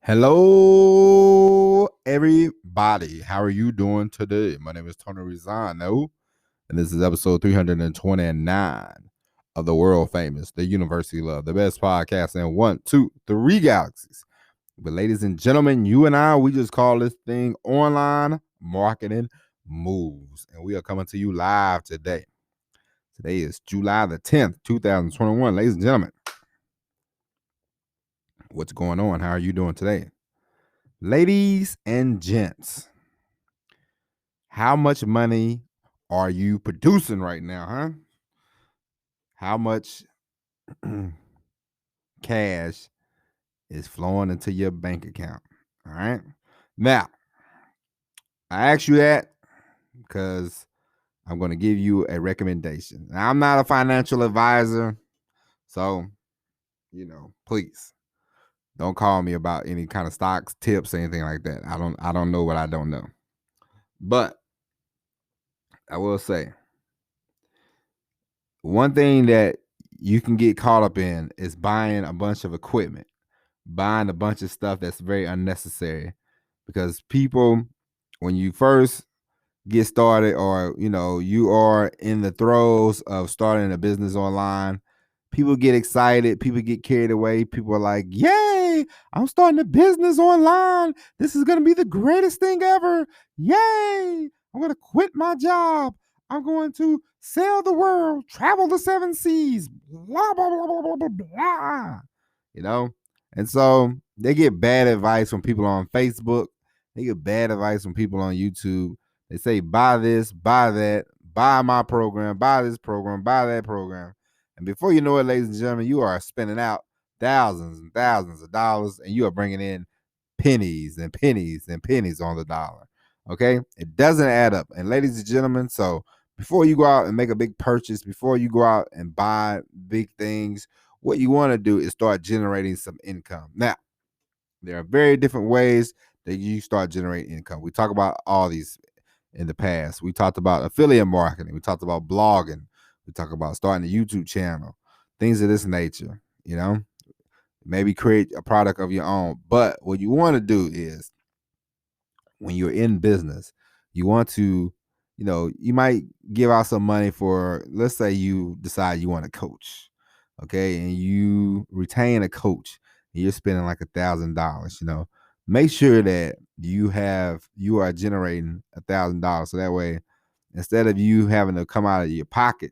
Hello, everybody. How are you doing today? My name is Tony Rizano, and this is episode 329 of the world famous, the University Love, the best podcast in 1, 2, 3 galaxies. But ladies and gentlemen, you and I, we just call this thing online marketing moves, and we are coming to you live today. Today is July the 10th, 2021. Ladies and gentlemen, what's going on? How are you doing today? Ladies and gents, how much money are you producing right now, huh? How much cash is flowing into your bank account? All right. Now, I ask you that because I'm going to give you a recommendation. Now, I'm not a financial advisor, so, please don't call me about any kind of stocks, tips, anything like that. I don't know what I don't know. But I will say, one thing that you can get caught up in is buying a bunch of equipment, buying a bunch of stuff that's very unnecessary. Because people, when you first get started, or you are in the throes of starting a business online, people get excited, people get carried away. People are like, yay, I'm starting a business online. This is going to be the greatest thing ever. Yay, I'm going to quit my job. I'm going to sail the world, travel the 7 seas, blah, blah, blah, blah, blah, blah, blah. And so they get bad advice from people on Facebook. They get bad advice from people on YouTube. They say, buy this, buy that, buy my program, buy this program, buy that program. And before you know it, ladies and gentlemen, you are spending out thousands and thousands of dollars, and you are bringing in pennies and pennies and pennies on the dollar. Okay? It doesn't add up. And ladies and gentlemen, so before you go out and make a big purchase, before you go out and buy big things, what you want to do is start generating some income. Now, there are very different ways that you start generating income. We talk about all these in the past. We talked about affiliate marketing. We talked about blogging. We talked about starting a YouTube channel, things of this nature, maybe create a product of your own. But what you want to do is, when you're in business, you want to, you might give out some money for, let's say you decide you want a coach, okay, and you retain a coach, and you're spending like $1,000, make sure that you are generating $1,000, so that way, instead of you having to come out of your pocket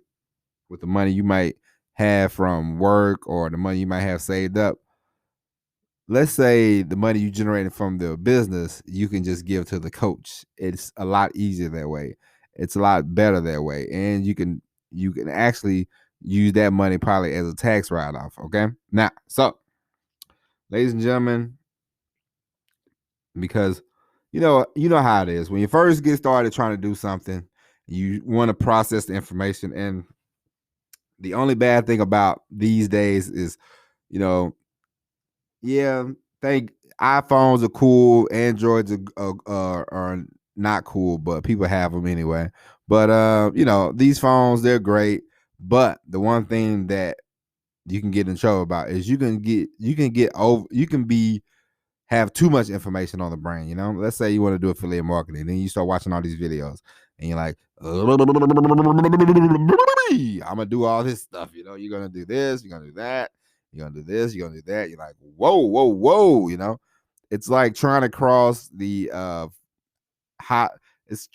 with the money you might have from work or the money you might have saved up, let's say the money you generated from the business, you can just give to the coach. It's a lot easier that way. It's a lot better that way. And you can actually use that money probably as a tax write-off. Okay. Now, so ladies and gentlemen, because you know how it is. When you first get started trying to do something, you want to process the information. And the only bad thing about these days is, yeah, think iPhones are cool, Androids are not cool, but people have them anyway. But these phones, they're great. But the one thing that you can get in trouble about is you can have too much information on the brain. Let's say you want to do affiliate marketing, then you start watching all these videos, and you're like, I'm gonna do all this stuff. You're gonna do this, you're gonna do that, you're gonna do this, you're gonna do that. You're like, whoa, whoa, whoa. It's like trying to cross the hot. It's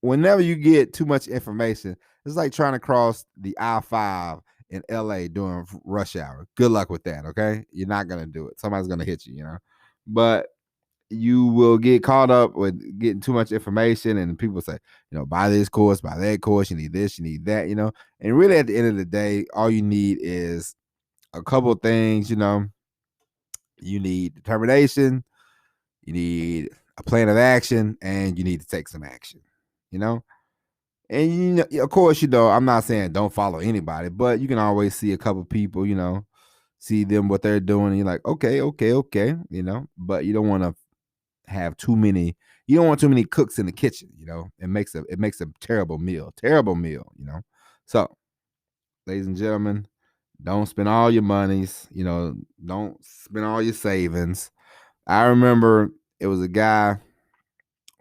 whenever you get too much information, it's like trying to cross the I-5 in LA during rush hour. Good luck with that, okay? You're not gonna do it. Somebody's gonna hit you, But you will get caught up with getting too much information, and people say, buy this course, buy that course, you need this, you need that, And really at the end of the day, all you need is a couple of things, You need determination, you need a plan of action, and you need to take some action, And of course, I'm not saying don't follow anybody, but you can always see a couple people, see them what they're doing, and you're like, okay, But you don't want to have too many. You don't want too many cooks in the kitchen. It makes a terrible meal. Terrible meal. So, ladies and gentlemen, don't spend all your monies. Don't spend all your savings. I remember it was a guy.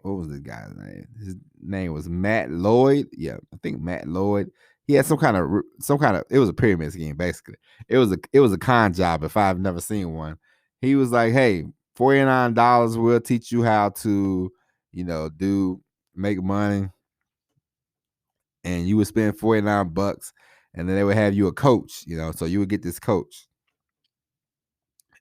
What was the guy's name? His name was Matt Lloyd. Yeah, I think Matt Lloyd. He had some kind of. It was a pyramid scheme, basically. It was a con job. If I've never seen one, he was like, "Hey, $49. We'll teach you how to, do make money, and you would spend $49, and then they would have you a coach. So you would get this coach."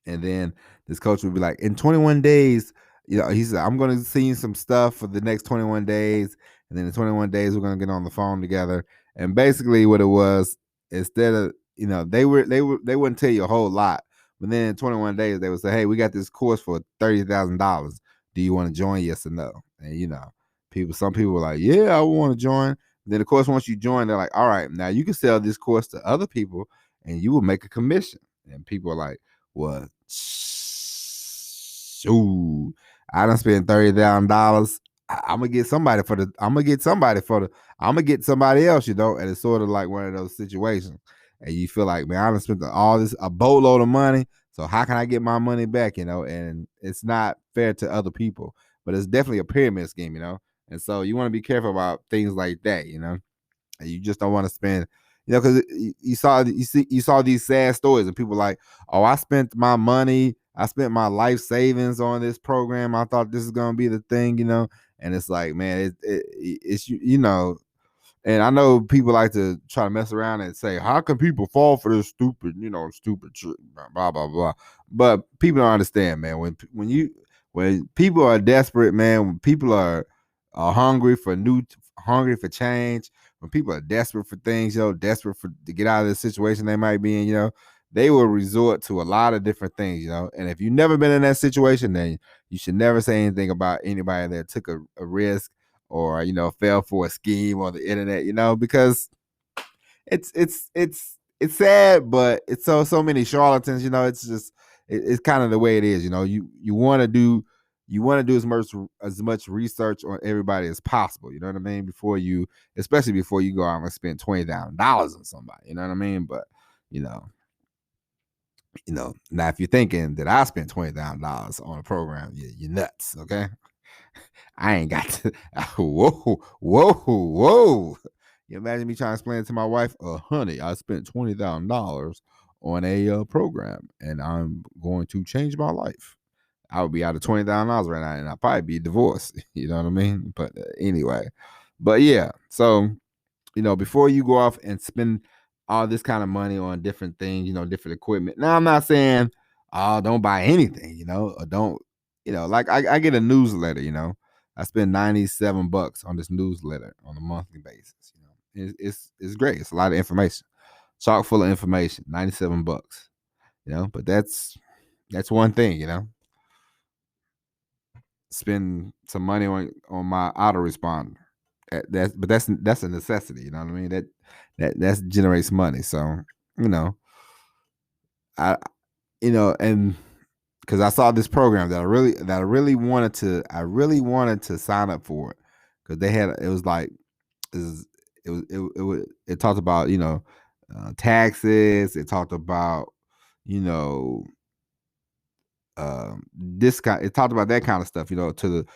And then this coach would be like, in 21 days, he said, I'm going to see you some stuff for the next 21 days. And then in 21 days, we're going to get on the phone together. And basically what it was, instead of, they wouldn't tell you a whole lot. But then in 21 days, they would say, hey, we got this course for $30,000. Do you want to join? Yes or no? And, some people were like, yeah, I want to join. Then, of course, once you join, they're like, all right, now you can sell this course to other people and you will make a commission. And people are like, well, shoot, I done spent $30,000. I'm gonna get somebody for the. I'm gonna get somebody for the. I'm gonna get somebody else, And it's sort of like one of those situations, and you feel like, man, I done spent all this a boatload of money. So how can I get my money back? And it's not fair to other people, but it's definitely a pyramid scheme, And so you want to be careful about things like that, And you just don't want to spend, because you saw these sad stories, and people like, oh, I spent my money, I spent my life savings on this program. I thought this is gonna be the thing, And it's like, man, it's and I know people like to try to mess around and say, how can people fall for this stupid, stupid shit, blah blah blah. But people don't understand, man. When people are desperate, man, when people are hungry for change, when people are desperate for things, desperate to get out of the situation they might be in, they will resort to a lot of different things, And if you've never been in that situation, then you should never say anything about anybody that took a risk or fell for a scheme on the internet, because it's sad, but it's so many charlatans, it's just it's kind of the way it is, you want to do as much research on everybody as possible, you know what I mean, especially before you go out and spend $20,000 on somebody, you know what I mean. But you know now if you're thinking that I spent $20,000 on a program, you're nuts, okay. I ain't got to. Whoa. You imagine me trying to explain it to my wife? Honey, I spent $20,000 on a program, and I'm going to change my life. I would be out of $20,000 right now, and I'd probably be divorced. You know what I mean? But anyway, but yeah. So before you go off and spend all this kind of money on different things, different equipment. Now, I'm not saying, oh, don't buy anything, or don't, like I get a newsletter, I spend $97 on this newsletter on a monthly basis. It's great. It's a lot of information, chock full of information. $97, but that's one thing, Spend some money on my autoresponder. That's a necessity. You know what I mean? That generates money. So I and because I saw this program that I really wanted to sign up for it, because it was like it talked about taxes. It talked about you know it talked about that kind of stuff, to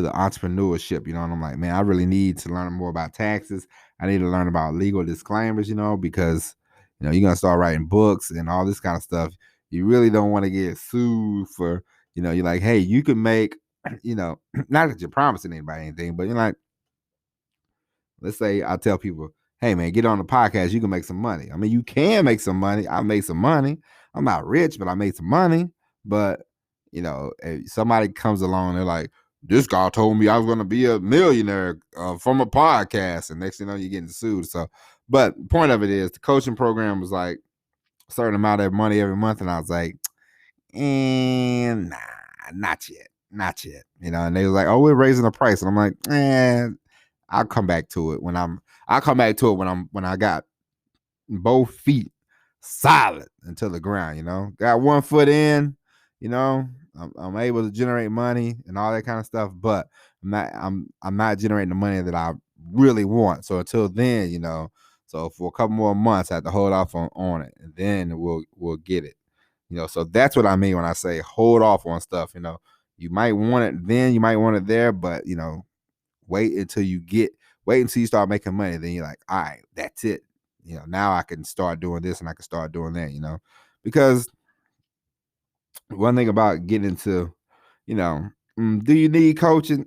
the entrepreneurship, and I'm like, man, I really need to learn more about taxes. I need to learn about legal disclaimers, because you're gonna start writing books and all this kind of stuff. You really don't want to get sued for, you're like, hey, you can make, not that you're promising anybody anything, but you're like, let's say I tell people, hey man, get on the podcast, you can make some money. I mean, you can make some money. I made some money. I'm not rich, but I made some money. But if somebody comes along, they're like, this guy told me I was going to be a millionaire from a podcast, and next thing you know, you're getting sued. So, but the point of it is, the coaching program was like a certain amount of money every month, and I was like, nah, not yet, And they were like, oh, we're raising the price, and I'm like, I'll come back to it when I got both feet solid into the ground. Got one foot in, I'm able to generate money and all that kind of stuff, but I'm not generating the money that I really want. So until then, so for a couple more months I have to hold off on it, and then we'll get it. So that's what I mean when I say hold off on stuff. You might want it then, you might want it there, but wait until you start making money. Then you're like, all right, that's it. Now I can start doing this and I can start doing that. Because one thing about getting into, do you need coaching?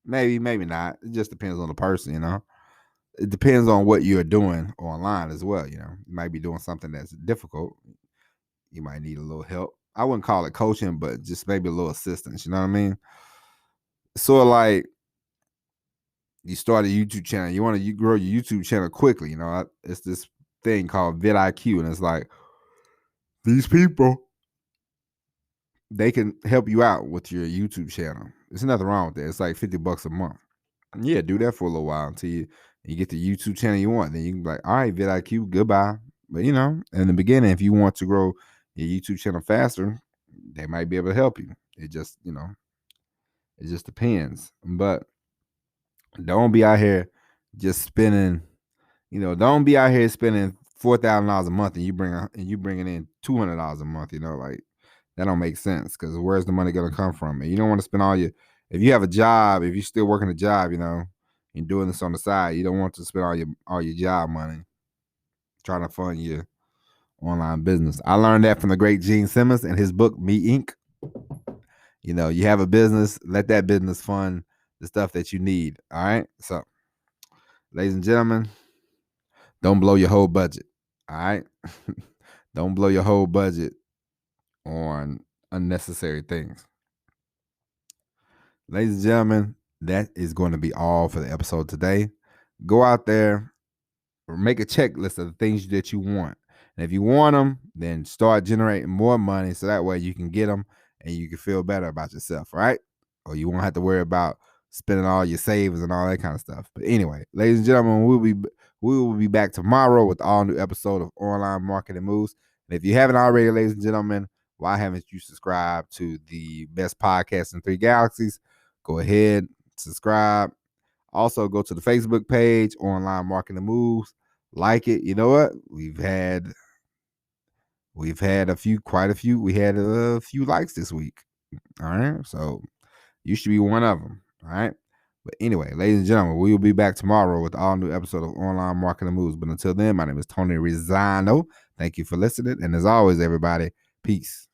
Maybe, maybe not. It just depends on the person. It depends on what you're doing online as well. You might be doing something that's difficult. You might need a little help. I wouldn't call it coaching, but just maybe a little assistance. You know what I mean? Sort of like you start a YouTube channel. You want to grow your YouTube channel quickly. It's this thing called vidIQ, and it's like these people, they can help you out with your YouTube channel. There's nothing wrong with that. It's like $50 a month. Yeah, do that for a little while until you get the YouTube channel you want. Then you can be like, all right, vidIQ, goodbye. But in the beginning, if you want to grow your YouTube channel faster, they might be able to help you. It just, it just depends. But don't be out here just spending, don't be out here spending $4,000 a month and you bringing in $200 a month. Like that don't make sense because where's the money gonna come from? And you don't want to spend if you have a job, if you're still working a job, and doing this on the side, you don't want to spend all your job money trying to fund your online business. I learned that from the great Gene Simmons and his book Me Inc. You have a business, let that business fund the stuff that you need. All right. So, ladies and gentlemen, don't blow your whole budget. All right. Don't blow your whole budget on unnecessary things. Ladies and gentlemen, that is going to be all for the episode today. Go out there or make a checklist of the things that you want. And if you want them, then start generating more money so that way you can get them and you can feel better about yourself, right? Or you won't have to worry about spending all your savings and all that kind of stuff. But anyway, ladies and gentlemen, we will be back tomorrow with all new episode of Online Marketing Moves. And if you haven't already, ladies and gentlemen, why haven't you subscribed to the best podcast in 3 galaxies? Go ahead, subscribe. Also, go to the Facebook page, Online Marketing Moves. Like it. You know what? We've had quite a few. We had a few likes this week. All right. So you should be one of them. All right. But anyway, ladies and gentlemen, we will be back tomorrow with all new episode of Online Marketing Moves. But until then, my name is Tony Rizzano. Thank you for listening. And as always, everybody, peace.